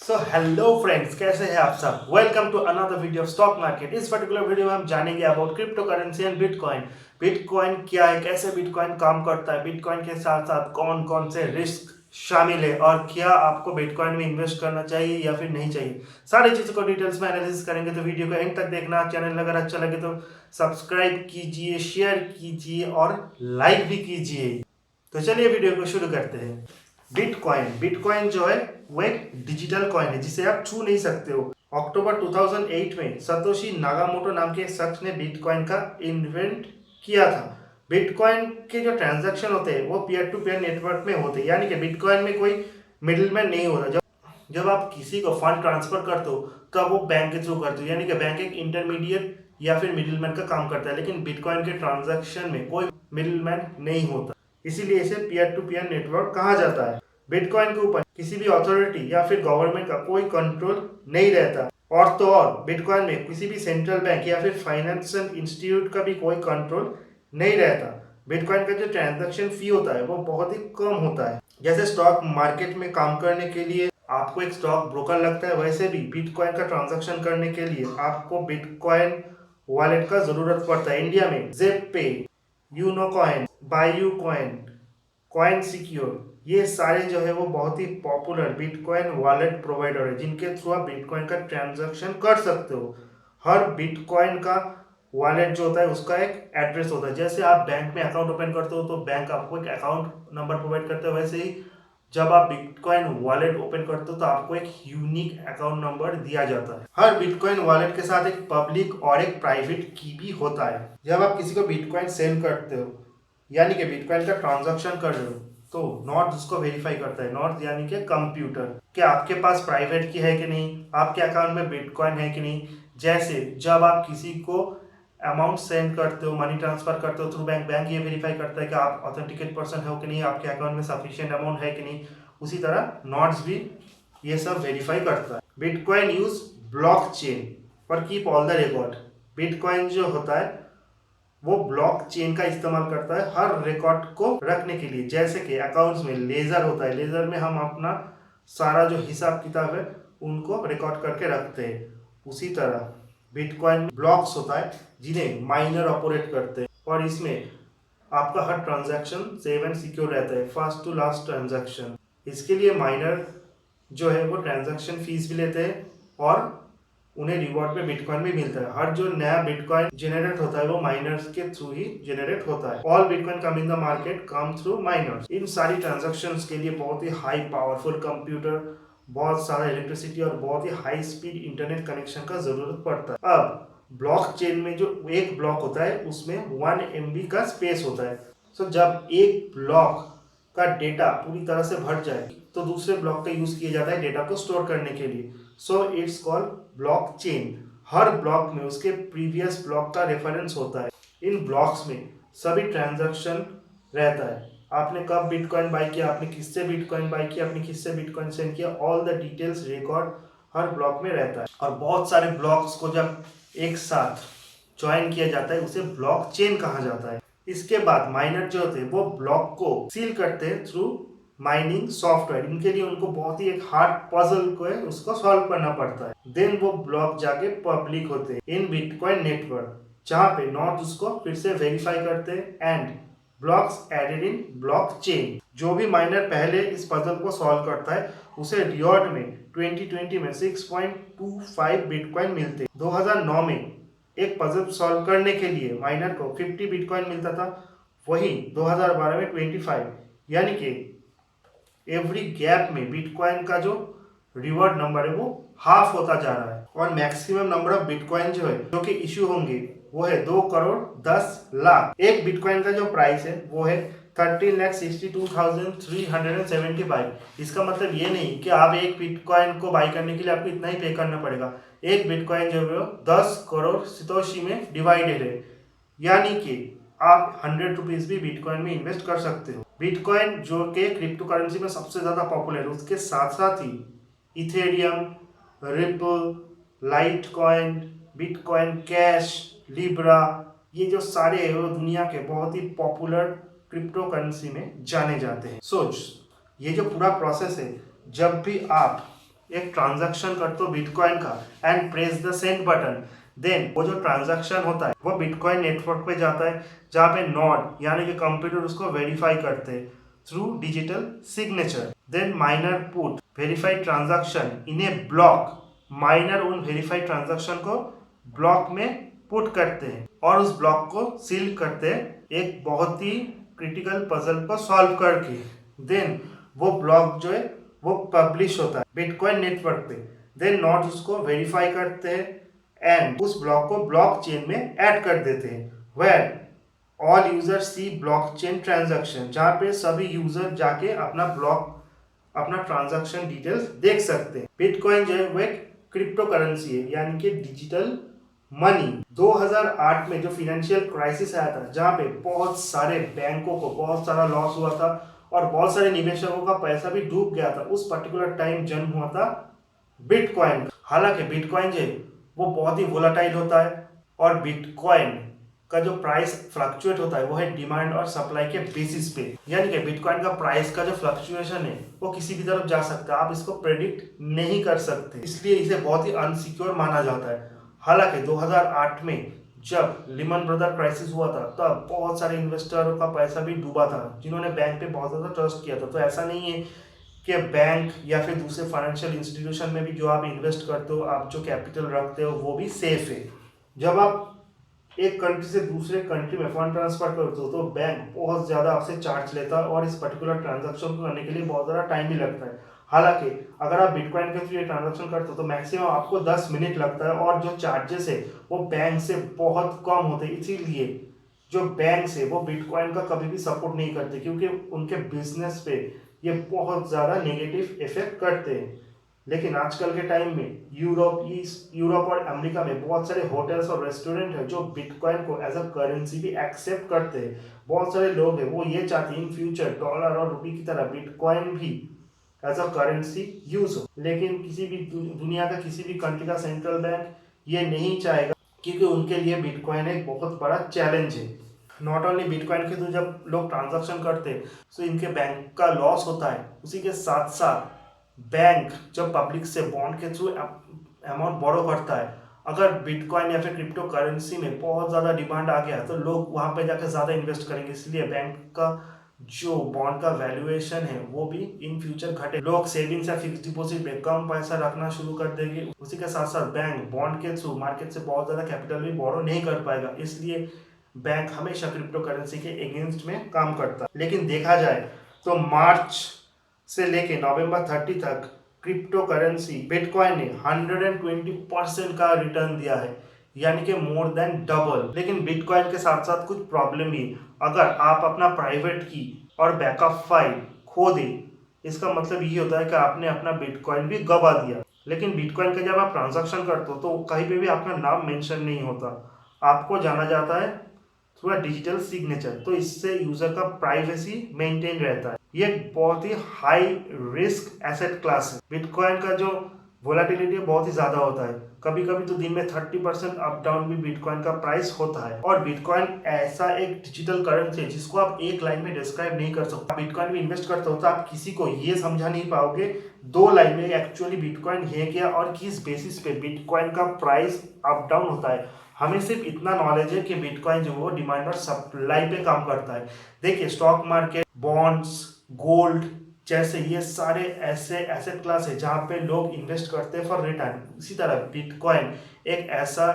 Hello friends, कैसे हैं आप सब। Welcome to another video of stock market. इस पर्टिकुलर वीडियो में हम जानेंगे about crypto currency and bitcoin. Bitcoin क्या है, कैसे बिटकॉइन काम करता है, बिटकॉइन के साथ साथ कौन कौन से रिस्क शामिल है और क्या आपको बिटकॉइन में इन्वेस्ट करना चाहिए या फिर नहीं चाहिए। सारी चीज़ों को डिटेल्स में एनालिसिस करेंगे, तो वीडियो को एंड तक देखना। चैनल अगर अच्छा लगे तो सब्सक्राइब कीजिए, शेयर कीजिए और लाइक भी कीजिए। तो चलिए वीडियो को शुरू करते हैं। बिटकॉइन बिटकॉइन जो है वो एक डिजिटल कॉइन है जिसे आप छू नहीं सकते हो। अक्टूबर 2008 में सतोशी नागामोटो नाम के एक शख्स ने बिटकॉइन का इन्वेंट किया था। बिटकॉइन के जो ट्रांजैक्शन होते हैं वो पीयर टू पीयर नेटवर्क में होते हैं, यानी कि बिटकॉइन में कोई मिडिलमैन नहीं होता। जब जब आप किसी को फंड ट्रांसफर करते हो तब वो बैंक के थ्रू करते हो, यानी कि बैंक एक इंटरमीडिएट या फिर मिडिलमैन का काम करता है। लेकिन बिटकॉइन के ट्रांजैक्शन में कोई मिडिलमैन नहीं होता, इसीलिए इसे पीयर टू पीयर नेटवर्क कहा जाता है। बिटकॉइन के ऊपर किसी भी अथॉरिटी या फिर गवर्नमेंट का कोई कंट्रोल नहीं रहता। और तो और बिटकॉइन में किसी भी सेंट्रल बैंक या फिर फाइनेंशियल इंस्टीट्यूट का भी कोई कंट्रोल नहीं रहता। बिटकॉइन का जो ट्रांजैक्शन फी होता है वो बहुत ही कम होता है। जैसे स्टॉक मार्केट में काम करने के लिए आपको एक स्टॉक ब्रोकर लगता है, वैसे भी बिटकॉइन का ट्रांजैक्शन करने के लिए आपको बिटकॉइन वॉलेट का जरूरत पड़ता है। इंडिया में Zebpay, Unocoin, BuyUcoin, Coinsecure, ये सारे जो है वो बहुत ही पॉपुलर बिटकॉइन वॉलेट प्रोवाइडर है जिनके थ्रू आप बिटकॉइन का ट्रांजैक्शन कर सकते हो। हर बिटकॉइन का वॉलेट जो होता है उसका एक एड्रेस होता है। जैसे आप बैंक में अकाउंट ओपन करते हो तो बैंक आपको एक अकाउंट नंबर प्रोवाइड करते हो, वैसे ही जब आप बिटकॉइन वॉलेट ओपन करते हो तो आपको एक यूनिक अकाउंट नंबर दिया जाता है। हर बिटकॉइन वॉलेट के साथ एक पब्लिक और एक प्राइवेट की भी होता है। जब आप किसी को बिटकॉइन सेंड करते हो यानी कि बिटकॉइन का ट्रांजैक्शन कर रहे हो तो नॉट उसको वेरीफाई करता है। नॉट यानी कि कंप्यूटर कि आपके पास प्राइवेट की है कि नहीं, आपके अकाउंट में बिटकॉइन है कि नहीं। जैसे जब आप किसी को अमाउंट सेंड करते हो, मनी ट्रांसफर करते हो थ्रू बैंक, बैंक ये वेरीफाई करता है कि आप ऑथेंटिकेट पर्सन हो कि नहीं, आपके अकाउंट में सफिशिएंट अमाउंट है कि नहीं। उसी तरह नॉट्स भी ये सब वेरीफाई करता है। बिटकॉइन यूज ब्लॉकचेन पर keep all the record. Bitcoin जो होता है वो ब्लॉक चेन का इस्तेमाल करता है हर रिकॉर्ड को रखने के लिए। जैसे कि अकाउंट्स में लेजर होता है, लेजर में हम अपना सारा जो हिसाब किताब है उनको रिकॉर्ड करके रखते हैं। उसी तरह बिटकॉइन ब्लॉक्स होता है जिन्हें माइनर ऑपरेट करते हैं और इसमें आपका हर ट्रांजैक्शन सेव एंड सिक्योर रहता है, फर्स्ट टू लास्ट ट्रांजैक्शन। इसके लिए माइनर जो है वो ट्रांजैक्शन फीस भी लेते हैं और उन्हें रिवॉर्ड पे बिटकॉइन भी मिलता है। हर जो नया बिटकॉइन जनरेट होता है वो माइनर्स के थ्रू ही जनरेट होता है। All bitcoin come in the market come through miners. इन सारी ट्रांजैक्शंस के लिए बहुत ही हाई पावरफुल कंप्यूटर, बहुत सारा इलेक्ट्रिसिटी और बहुत ही हाई स्पीड इंटरनेट कनेक्शन का जरूरत पड़ता है। अब ब्लॉक चेन में जो एक ब्लॉक होता है उसमें 1 MB का स्पेस होता है। सो जब एक ब्लॉक का डेटा पूरी तरह से भर जाए तो दूसरे ब्लॉक का यूज किया जाता है डेटा को स्टोर करने के लिए। So it's called block chain. Her block में उसके प्रीवियस ब्लॉक का रेफरेंस होता है। इन ब्लॉक्स में सभी ट्रांजैक्शन रहता है। आपने कब बिटकॉइन बाय किया, आपने किससे बिटकॉइन बाय किया, आपने किससे बिटकॉइन सेंड किया, all the details record her block में रहता है। और बहुत सारे ब्लॉक्स को जब एक साथ ज्वाइन किया जाता है उसे ब्लॉक चेन कहा जाता है। इसके बाद माइनर जो होते हैं वो ब्लॉक को सील करते हैं थ्रू माइनिंग सॉफ्टवेयर। इनके लिए उनको बहुत ही एक हार्ड पजल को है उसको सॉल्व करना पड़ता है। देन वो ब्लॉक जाके पब्लिक होते हैं इन बिटकॉइन नेटवर्क, जहां पे नॉट उसको फिर से वेरीफाई करते हैं and blocks added in block chain. जो भी माइनर पहले इस पजल को सॉल्व करता है उसे रिवॉर्ड में 2020 में 6.25 बिटकॉइन मिलते हैं। 2009 में एक पजल सॉल्व करने के लिए माइनर को 50 बिटकॉइन मिलता था, वही 2012 में 25, यानी कि एवरी गैप में बिटकॉइन का जो रिवॉर्ड नंबर है वो हाफ होता जा रहा है। और मैक्सिमम नंबर ऑफ बिटकॉइन जो है जो कि इश्यू होंगे वो है 2 करोड़ 10 लाख। एक बिटकॉइन का जो प्राइस है वो है 13,62,375। इसका मतलब ये नहीं कि आप एक बिटकॉइन को बाई करने के लिए आपको इतना ही पे करना पड़ेगा। एक बिटकॉइन जो है 10 करोड़ सितोशी में डिवाइडेड है, यानी कि आप 100 रुपीज भी बिटकॉइन में इन्वेस्ट कर सकते हो। बिटकॉइन जो कि क्रिप्टो करेंसी में सबसे ज्यादा पॉपुलर है, उसके साथ साथ ही Ethereum, Ripple, Litecoin, bitcoin cash, Libra, ये जो सारे हैं वो दुनिया के बहुत ही पॉपुलर क्रिप्टो करेंसी में जाने जाते हैं। सोच, ये जो पूरा प्रोसेस है, जब भी आप एक ट्रांजैक्शन करते हो बिटकॉइन का and press the send button, then वो जो ट्रांजैक्शन होता है वो बिटकॉइन नेटवर्क पे जाता है, जहाँ पे नॉड यानी कि कंप्यूटर उसको वेरीफाई करते हैं through digital signature. Then miner put verified transaction in a block, miner उन वेरीफाइड ट्रांजैक्शन को ब्लॉक में पुट करते हैं और उस ब्लॉक को सील करते हैं एक बहुत ही क्रिटिकल पजल को सॉल्व करके। देन वो ब्लॉक जो है वो पब्लिश होता है बिटकॉइन नेटवर्क पे। देन नॉट उसको वेरीफाई करते हैं एंड उस ब्लॉक को ब्लॉक चेन में ऐड कर देते हैं, where all user see blockchain transaction, जहाँ पे सभी यूजर जाके अपना ट्रांजैक्शन डिटेल्स देख सकते हैं। बिटकॉइन जो है वो एक क्रिप्टो करेंसी है यानी कि डिजिटल मनी। 2008 में जो फाइनेंशियल क्राइसिस आया था, जहाँ पे बहुत सारे बैंकों को बहुत सारा लॉस हुआ था और बहुत सारे निवेशकों का पैसा भी डूब गया था, उस पर्टिकुलर टाइम जन्म हुआ था बिटकॉइन। हालांकि बिटकॉइन जो है वो बहुत ही वोलाटाइल होता है और बिटकॉइन का जो प्राइस फ्लक्चुएट होता है वो है डिमांड और सप्लाई के बेसिस पे, यानी कि बिटकॉइन का प्राइस का जो फ्लक्चुएशन है वो किसी भी तरफ जा सकता है, आप इसको प्रेडिक्ट नहीं कर सकते, इसलिए इसे बहुत ही अनसिक्योर माना जाता है। हालांकि 2008 में जब लिमन ब्रदर क्राइसिस हुआ था तब बहुत सारे इन्वेस्टरों का पैसा भी डूबा था जिन्होंने बैंक पे बहुत ज़्यादा ट्रस्ट किया था। तो ऐसा नहीं है कि बैंक या फिर दूसरे फाइनेंशियल इंस्टीट्यूशन में भी जो आप इन्वेस्ट करते हो, आप जो कैपिटल रखते हो वो भी सेफ है। जब आप एक कंट्री से दूसरे कंट्री में फंड ट्रांसफर करते हो तो बैंक बहुत ज़्यादा आपसे चार्ज लेता है और इस पर्टिकुलर ट्रांजैक्शन को करने के लिए बहुत ज़्यादा टाइम भी लगता है। हालांकि अगर आप बिटकॉइन के थ्रू ये ट्रांजैक्शन करते हो तो मैक्सिमम आपको 10 मिनट लगता है और जो चार्जेस है वो बैंक से बहुत कम होते हैं। इसीलिए जो बैंक है वो बिटकॉइन का कभी भी सपोर्ट नहीं करते क्योंकि उनके बिजनेस पे ये बहुत ज़्यादा नेगेटिव इफेक्ट करते हैं। लेकिन आजकल के टाइम में यूरोप और अमेरिका में बहुत सारे होटल्स और रेस्टोरेंट है जो बिटकॉइन को एज अ करेंसी भी एक्सेप्ट करते हैं। बहुत सारे लोग हैं वो ये चाहते हैं इन फ्यूचर डॉलर और रुपये की तरह बिटकॉइन भी एज अ करेंसी यूज हो, लेकिन किसी भी दुनिया का किसी भी कंट्री का सेंट्रल बैंक ये नहीं चाहेगा क्योंकि उनके लिए बिटकॉइन एक बहुत बड़ा चैलेंज है। नॉट ओनली बिटकॉइन के थ्रू जब लोग ट्रांजैक्शन करते हैं तो इनके बैंक का लॉस होता है, उसी के साथ साथ बैंक जब पब्लिक से बॉन्ड के थ्रू अमाउंट बोरो करता है, अगर बिटकॉइन या फिर क्रिप्टो करेंसी में बहुत ज़्यादा डिमांड आ गया तो लोग वहाँ पे जाकर ज़्यादा इन्वेस्ट करेंगे, इसलिए बैंक का जो बॉन्ड का वैल्यूएशन है वो भी इन फ्यूचर घटे। लोग सेविंग्स या फिक्स डिपॉजिट में कम पैसा रखना शुरू कर देंगे, उसी के साथ साथ बैंक बॉन्ड के थ्रू मार्केट से बहुत ज़्यादा कैपिटल भी बोरो नहीं कर पाएगा, इसलिए बैंक हमेशा क्रिप्टो करेंसी के अगेंस्ट में काम करता है। लेकिन देखा जाए तो मार्च से लेके नवंबर 30 तक क्रिप्टो करेंसी बिटकॉइन ने 120% का रिटर्न दिया है, यानी कि मोर देन डबल। लेकिन बिटकॉइन के साथ साथ कुछ प्रॉब्लम भी, अगर आप अपना प्राइवेट की और बैकअप फाइल खो दे इसका मतलब ये होता है कि आपने अपना बिटकॉइन भी गवा दिया। लेकिन बिटकॉइन का जब आप ट्रांजैक्शन करते हो तो कहीं पे भी आपका नाम मेंशन नहीं होता, आपको जाना जाता है थ्रू डिजिटल सिग्नेचर, तो इससे यूजर का प्राइवेसी मेंटेन रहता है। ये बहुत ही हाई रिस्क एसेट क्लास है। बिटकॉइन का जो वोलाटिलिटी बहुत ही ज्यादा होता है, कभी कभी तो दिन में 30% अप डाउन भी बिटकॉइन का प्राइस होता है। और बिटकॉइन ऐसा एक डिजिटल करेंसी है जिसको आप एक लाइन में डिस्क्राइब नहीं कर सकते। बिटकॉइन में इन्वेस्ट करते हो तो आप किसी को ये समझा नहीं पाओगे 2 लाइन में एक्चुअली बिटकॉइन है क्या और किस बेसिस पे बिटकॉइन का प्राइस अप डाउन होता है। हमें सिर्फ इतना नॉलेज है कि बिटकॉइन जो वो डिमांड और सप्लाई पे काम करता है। देखिए स्टॉक मार्केट, बॉन्ड्स, गोल्ड जैसे ये सारे ऐसे एसेट क्लास है जहाँ पे लोग इन्वेस्ट करते हैं फॉर रिटर्न। इसी तरह बिटकॉइन एक ऐसा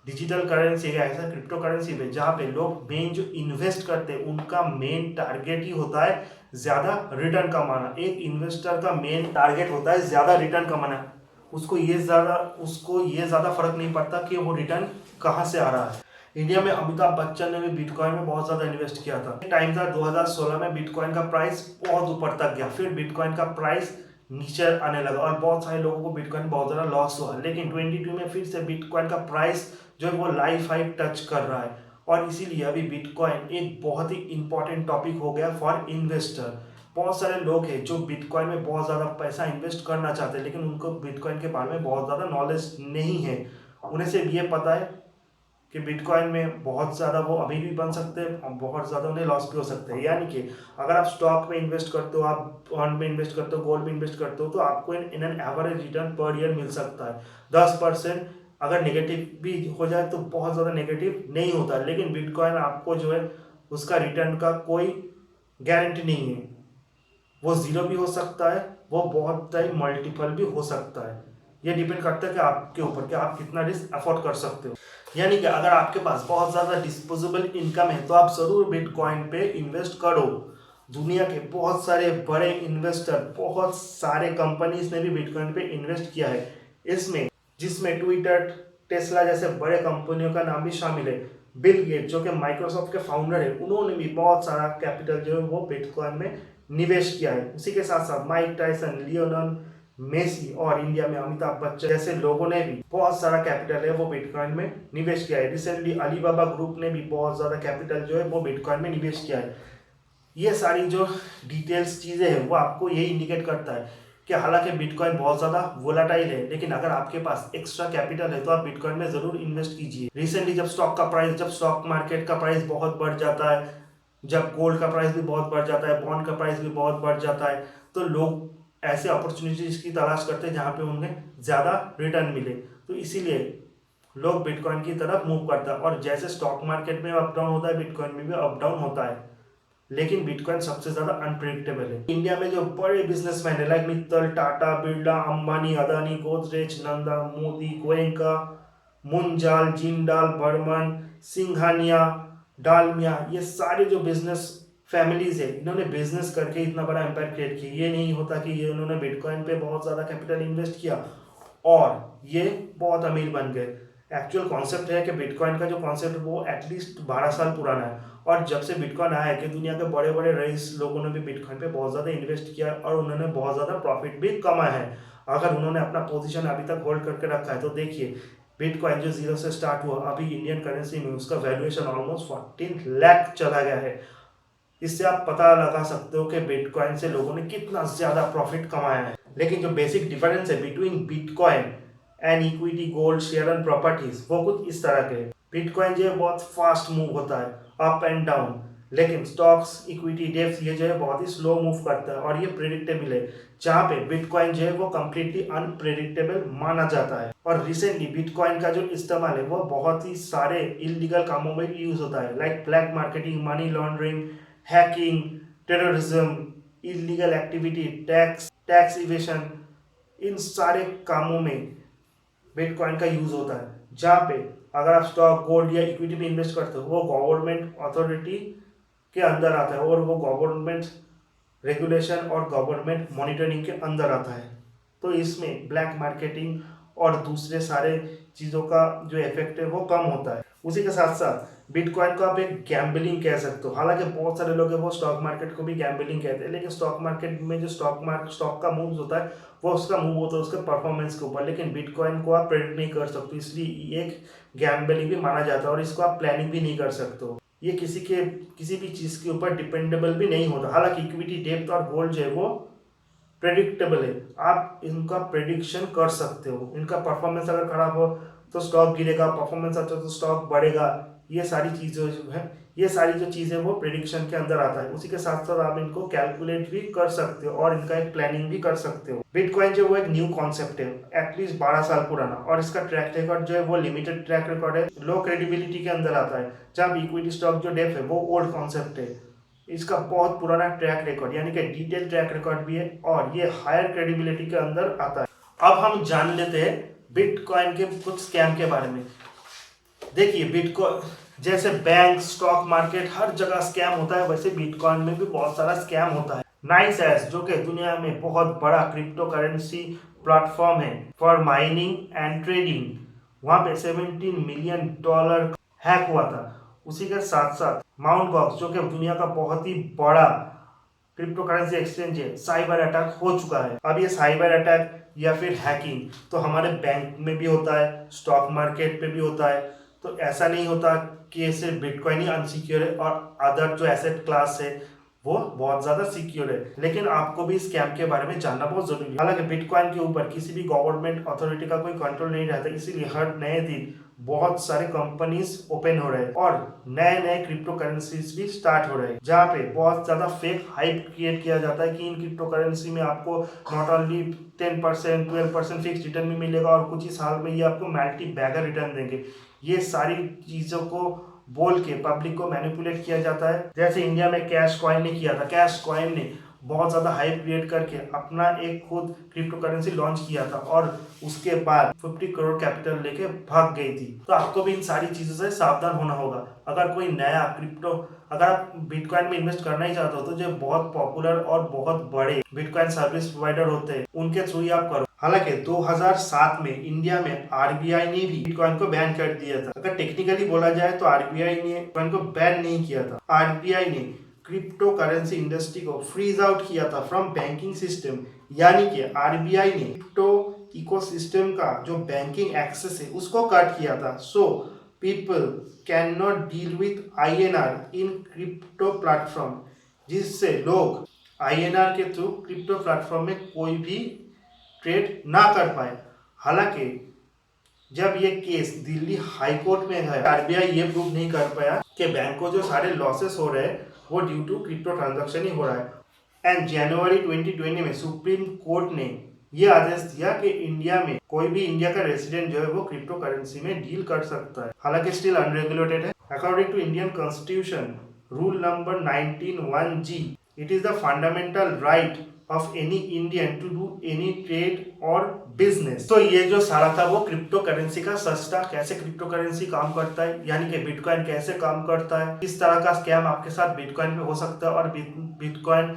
डिजिटल करेंसी है, ऐसा क्रिप्टो करेंसी है जहाँ पे लोग मेन जो इन्वेस्ट करते हैं उनका मेन टारगेट ही होता है ज्यादा रिटर्न कमाना। एक इन्वेस्टर का मेन टारगेट होता है ज्यादा रिटर्न कमाना, उसको ये ज्यादा फर्क नहीं पड़ता कि वो रिटर्न कहाँ से आ रहा है। इंडिया में अमिताभ बच्चन ने भी बिटकॉइन में बहुत ज्यादा इन्वेस्ट किया था। टाइम था 2016 में बिटकॉइन का प्राइस बहुत ऊपर तक गया, फिर बिटकॉइन का प्राइस नीचे आने लगा और बहुत सारे लोगों को बिटकॉइन बहुत ज्यादा लॉस हुआ। लेकिन 22 में फिर से बिटकॉइन का प्राइस जो है वो लाइफ हाई टच कर रहा है और इसीलिए अभी बिटकॉइन एक बहुत ही इंपॉर्टेंट टॉपिक हो गया फॉर इन्वेस्टर। बहुत सारे लोग हैं जो बिटकॉइन में बहुत ज़्यादा पैसा इन्वेस्ट करना चाहते हैं लेकिन उनको बिटकॉइन के बारे में बहुत ज़्यादा नॉलेज नहीं है। उन्हें सिर्फ ये पता है कि बिटकॉइन में बहुत ज़्यादा वो अभी भी बन सकते हैं और बहुत ज़्यादा उन्हें लॉस भी हो सकते हैं। यानी कि अगर आप स्टॉक में इन्वेस्ट करते हो, आप बॉन्ड में इन्वेस्ट करते हो, गोल्ड में इन्वेस्ट करते हो, तो आपको in an average return per year मिल सकता है 10%। अगर नेगेटिव भी हो जाए तो बहुत ज़्यादा नेगेटिव नहीं होता, लेकिन बिटकॉइन आपको जो है उसका रिटर्न का कोई गारंटी नहीं है। वो जीरो भी हो सकता है, वो बहुत टाइम मल्टीपल भी हो सकता है। ये डिपेंड करता है कि आपके ऊपर कि आप कितना रिस्क अफोर्ड कर सकते हो। यानी कि अगर आपके पास बहुत ज़्यादा डिस्पोजेबल इनकम है तो आप ज़रूर बिटकॉइन पे इन्वेस्ट करो। दुनिया के बहुत सारे बड़े इन्वेस्टर, बहुत सारे कंपनीज ने भी बिटकॉइन पे इन्वेस्ट किया है इसमें, जिसमें ट्विटर, टेस्ला जैसे बड़े कंपनियों का नाम भी शामिल है। बिल गेट जो कि माइक्रोसॉफ्ट के फाउंडर है, उन्होंने भी बहुत सारा कैपिटल जो है वो बिटकॉइन में निवेश किया है। उसी के साथ साथ माइक टायसन, लियोनेल मेसी और इंडिया में अमिताभ बच्चन जैसे लोगों ने भी बहुत सारा कैपिटल है वो बिटकॉइन में निवेश किया है। रिसेंटली अलीबाबा ग्रुप ने भी बहुत ज़्यादा कैपिटल जो है वो बिटकॉइन में निवेश किया है। ये सारी जो डिटेल्स चीज़ें हैं वो आपको यही इंडिकेट करता है कि हालांकि बिटकॉइन बहुत ज़्यादा वोलाटाइल है, लेकिन अगर आपके पास एक्स्ट्रा कैपिटल है तो आप बिटकॉइन में ज़रूर इन्वेस्ट कीजिए। रिसेंटली जब स्टॉक मार्केट का प्राइस बहुत बढ़ जाता है, जब गोल्ड का प्राइस भी बहुत बढ़ जाता है, बॉन्ड का प्राइस भी बहुत बढ़ जाता है, तो लोग ऐसे अपॉर्चुनिटीज की तलाश करते हैं जहाँ पे उन्हें ज़्यादा रिटर्न मिले। तो इसीलिए लोग बिटकॉइन की तरफ मूव करता है। और जैसे स्टॉक मार्केट में अप डाउन होता है, बिटकॉइन में भी अप डाउन होता है, लेकिन बिटकॉइन सबसे ज्यादा अनप्रिडिक्टेबल है। इंडिया में जो बड़े बिजनेसमैन है लाइक मित्तल, टाटा, बिरला, अंबानी, अदानी, गोदरेज, नंदा, मोदी, गोयनका, मुंजाल, जिंदाल, बर्मन, सिंघानिया, डालमिया, ये सारे जो बिजनेस फैमिलीज है, इन्होंने बिजनेस करके इतना बड़ा एम्पायर क्रिएट किया। ये नहीं होता कि ये उन्होंने बिटकॉइन पे बहुत ज़्यादा कैपिटल इन्वेस्ट किया और ये बहुत अमीर बन गए। एक्चुअल कॉन्सेप्ट है कि बिटकॉइन का जो कॉन्सेप्ट वो एटलीस्ट 12 साल पुराना है, और जब से बिटकॉइन आया है कि दुनिया के बड़े बड़े रईस लोगों ने भी बिटकॉइन पे बहुत ज़्यादा इन्वेस्ट किया और उन्होंने बहुत ज़्यादा प्रॉफिट भी कमाया है। अगर उन्होंने अपना पोजीशन अभी तक होल्ड करके रखा है तो देखिए, बिटकॉइन जो जीरो से स्टार्ट हुआ, अभी इंडियन करेंसी में उसका वैल्यूएशन ऑलमोस्ट 14 लाख चला गया है। इससे आप पता लगा सकते हो कि बिटकॉइन से लोगों ने कितना ज्यादा प्रॉफिट कमाया है। लेकिन जो बेसिक डिफरेंस है between bitcoin and equity, gold, share and properties, वो कुछ इस तरह के। बिटकॉइन जो है बहुत फास्ट मूव होता है, अप एंड डाउन, लेकिन स्टॉक्स, इक्विटी, डेप्स ये जो है बहुत ही स्लो मूव करता है और ये प्रेडिक्टेबल है। जहाँ पे बिटकॉइन जो है वो कम्प्लीटली अनप्रेडिक्टेबल माना जाता है। और रिसेंटली बिटकॉइन का जो इस्तेमाल है वो बहुत ही सारे इलीगल कामों में भी यूज होता है, like black marketing, money laundering, hacking, terrorism, illegal activity, tax evasion, इन सारे कामों में बिटकॉइन का यूज होता है। जहाँ पे अगर आप स्टॉक, गोल्ड या इक्विटी में इन्वेस्ट करते हो, वो गवर्नमेंट अथॉरिटी के अंदर आता है और वो गवर्नमेंट रेगुलेशन और गवर्नमेंट मॉनिटरिंग के अंदर आता है। तो इसमें ब्लैक मार्केटिंग और दूसरे सारे चीज़ों का जो इफेक्ट है वो कम होता है। उसी के साथ साथ बिटकॉइन को आप एक गैम्बलिंग कह सकते हो। हालांकि बहुत सारे लोग हैं वो स्टॉक मार्केट को भी गैम्बलिंग कहते हैं, लेकिन स्टॉक मार्केट में जो स्टॉक का मूव होता है वो उसका मूव होता है उसके परफॉर्मेंस के ऊपर, लेकिन बिटकॉइन को आप प्रेडिक्ट नहीं कर सकते, इसलिए एक गैम्बलिंग भी माना जाता है और इसको आप प्लानिंग भी नहीं कर सकते हो। ये किसी भी चीज़ के ऊपर डिपेंडेबल भी नहीं होता। हालांकि इक्विटी, डेप्थ और गोल्ड जो है वो प्रेडिक्टेबल है, आप इनका प्रेडिक्शन कर सकते हो। इनका परफॉर्मेंस अगर खराब हो तो स्टॉक गिरेगा, परफॉर्मेंस अच्छा तो स्टॉक बढ़ेगा। ये सारी चीज़ें जो है, ये सारी जो चीज़ें वो प्रेडिक्शन के अंदर आता है। उसी के साथ साथ आप इनको कैलकुलेट भी कर सकते हो और इनका एक प्लानिंग भी कर सकते हो। बिटकॉइन जो वो एक न्यू कॉन्सेप्ट है, एटलीस्ट 12 साल पुराना, और इसका ट्रैक रिकॉर्ड जो है वो लिमिटेड ट्रैक रिकॉर्ड है, लो क्रेडिबिलिटी के अंदर आता है। जहाँ इक्विटी स्टॉक जो डेप है वो ओल्ड कॉन्सेप्ट है, इसका बहुत पुराना ट्रैक रिकॉर्ड यानी कि डिटेल ट्रैक रिकॉर्ड भी है और ये हायर क्रेडिबिलिटी के अंदर आता है। अब हम जान लेते हैं बिटकॉइन के कुछ स्कैम के बारे में। देखिए, बिटकॉइन जैसे बैंक, स्टॉक मार्केट हर जगह स्कैम होता है, वैसे बिटकॉइन में भी बहुत सारा स्कैम होता है। नाइस एस जो कि दुनिया में बहुत बड़ा क्रिप्टो करेंसी प्लेटफॉर्म है फॉर माइनिंग एंड ट्रेडिंग, वहां पे $17 मिलियन हैक हुआ था। उसी के साथ साथ माउंट गॉक्स जो कि दुनिया का बहुत ही बड़ा क्रिप्टो करेंसी एक्सचेंज है, साइबर अटैक हो चुका है। अब ये साइबर अटैक या फिर हैकिंग तो हमारे बैंक में भी होता है, स्टॉक मार्केट पे भी होता है। तो ऐसा नहीं होता कि सिर्फ बिटकॉइन ही अनसिक्योर है और अदर जो एसेट क्लास है वो बहुत ज्यादा सिक्योर है। लेकिन आपको भी स्कैम के बारे में जानना बहुत जरूरी है। हालांकि बिटकॉइन के ऊपर किसी भी गवर्नमेंट अथॉरिटी का कोई कंट्रोल नहीं रहता, इसीलिए हर नए दिन बहुत सारे कंपनीज ओपन हो रहे हैं और नए नए क्रिप्टो करेंसीज भी स्टार्ट हो रहे हैं, जहाँ पे बहुत ज्यादा फेक हाइप क्रिएट किया जाता है कि इन क्रिप्टो करेंसी में आपको नॉट ओनली 10% 12% फिक्स रिटर्न भी मिलेगा और कुछ ही साल में ये आपको मल्टी बैगर रिटर्न देंगे। ये सारी चीजों को बोल के पब्लिक को मैनिपुलेट किया जाता है। जैसे इंडिया में कैश कॉइन ने किया था, कैश कॉइन ने बहुत ज्यादा हाइप क्रिएट करके अपना एक खुद क्रिप्टो करेंसी लॉन्च किया था और उसके बाद 50 करोड़ कैपिटल लेके भाग गई थी। तो आपको भी इन सारी चीजों से सावधान होना होगा। अगर कोई नया क्रिप्टो, अगर आप बिटकॉइन में इन्वेस्ट करना ही चाहते हो तो जो बहुत पॉपुलर और बहुत बड़े बिटकॉइन सर्विस प्रोवाइडर होते हैं उनके थ्रू ही आप करो। हालांकि 2007 में इंडिया में आरबीआई ने भी बिटकॉइन को बैन कर दिया था। अगर टेक्निकली बोला जाए तो आरबीआई ने बिटकॉइन को बैन नहीं किया था, आरबीआई ने क्रिप्टो करेंसी इंडस्ट्री को फ्रीज आउट किया था फ्रॉम बैंकिंग सिस्टम। यानी कि आरबीआई ने क्रिप्टो इकोसिस्टम का जो बैंकिंग एक्सेस है उसको कट किया था। So people can not deal with INR in crypto platform, जिससे लोग आईएनआर के थ्रू क्रिप्टो प्लेटफॉर्म में कोई भी ट्रेड ना कर पाए। हालांकि जब ये केस दिल्ली हाई कोर्ट में है, आरबीआई ये प्रूव नहीं कर पाया कि बैंक को जो सारे लॉसेस हो रहे हैं वो ड्यू टू क्रिप्टो ट्रांजैक्शन ही हो रहा है। एंड जनवरी 2020 में सुप्रीम कोर्ट ने ये आदेश दिया कि इंडिया में कोई भी इंडिया का रेसिडेंट जो है वो क्रिप्टो करेंसी में डील कर सकता है, हालांकि स्टिल अनरेगुलेटेड है। According to Indian constitution rule number 19(1)(g, it is the fundamental right of any Indian to do any trade or business। तो ये जो सारा था वो क्रिप्टो करेंसी का सस्ता, कैसे क्रिप्टो करेंसी काम करता है, यानी कि बिटकॉइन कैसे काम करता है, किस तरह का स्कैम आपके साथ बिटकॉइन में हो सकता है और बिटकॉइन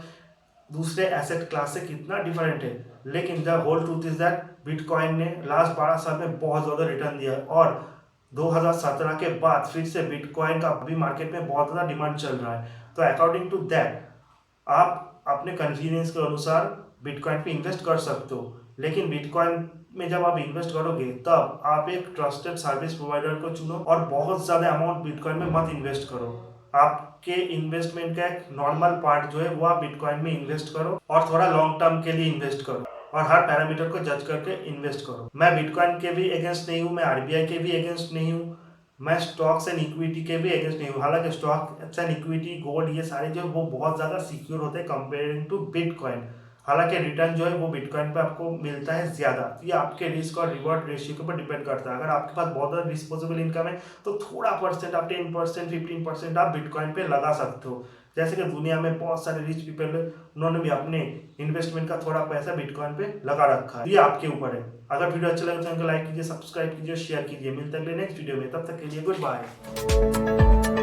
दूसरे एसेट क्लास से कितना डिफरेंट है। लेकिन the whole truth is that bitcoin ने लास्ट 12 साल में बहुत ज्यादा रिटर्न दिया और 2017 के बाद फिर से बिटकॉइन का अभी मार्केट में बहुत ज्यादा डिमांड चल रहा है। तो अकॉर्डिंग टू दैट आप अपने कन्वीनियंस के अनुसार बिटकॉइन पे इन्वेस्ट कर सकते हो, लेकिन बिटकॉइन में जब आप इन्वेस्ट करोगे तब आप एक ट्रस्टेड सर्विस प्रोवाइडर को चुनो और बहुत ज्यादा अमाउंट बिटकॉइन में मत इन्वेस्ट करो। आपके इन्वेस्टमेंट का एक नॉर्मल पार्ट जो है वो आप बिटकॉइन में इन्वेस्ट करो और थोड़ा लॉन्ग टर्म के लिए इन्वेस्ट करो और हर पैरामीटर को जज करके इन्वेस्ट करो। मैं बिटकॉइन के भी अगेंस्ट नहीं हूँ, मैं आरबीआई के भी अगेंस्ट नहीं हूँ, मैं स्टॉक्स एंड इक्विटी के भी अगेंस्ट नहीं हूँ। हालांकि स्टॉक्स एंड इक्विटी, गोल्ड, ये सारे जो वो बहुत ज़्यादा सिक्योर होते हैं कंपेयरिंग टू बिटकॉइन। हालांकि रिटर्न जो है वो बिटकॉइन पे आपको मिलता है ज़्यादा। ये आपके रिस्क और रिवॉर्ड रेशियो के ऊपर डिपेंड करता है। अगर आपके पास बहुत ज़्यादा डिस्पोजेबल इनकम है तो थोड़ा परसेंट, आप 10% 15% आप बिटकॉइन पे लगा सकते हो। जैसे कि दुनिया में बहुत सारे रिच पीपल है, उन्होंने भी अपने इन्वेस्टमेंट का थोड़ा पैसा बिटकॉइन पे लगा रखा है। ये आपके ऊपर है। अगर वीडियो अच्छा लगे तो लाइक कीजिए, सब्सक्राइब कीजिए, शेयर कीजिए। मिलते हैं अगले नेक्स्ट वीडियो में, तब तक के लिए गुड बाय।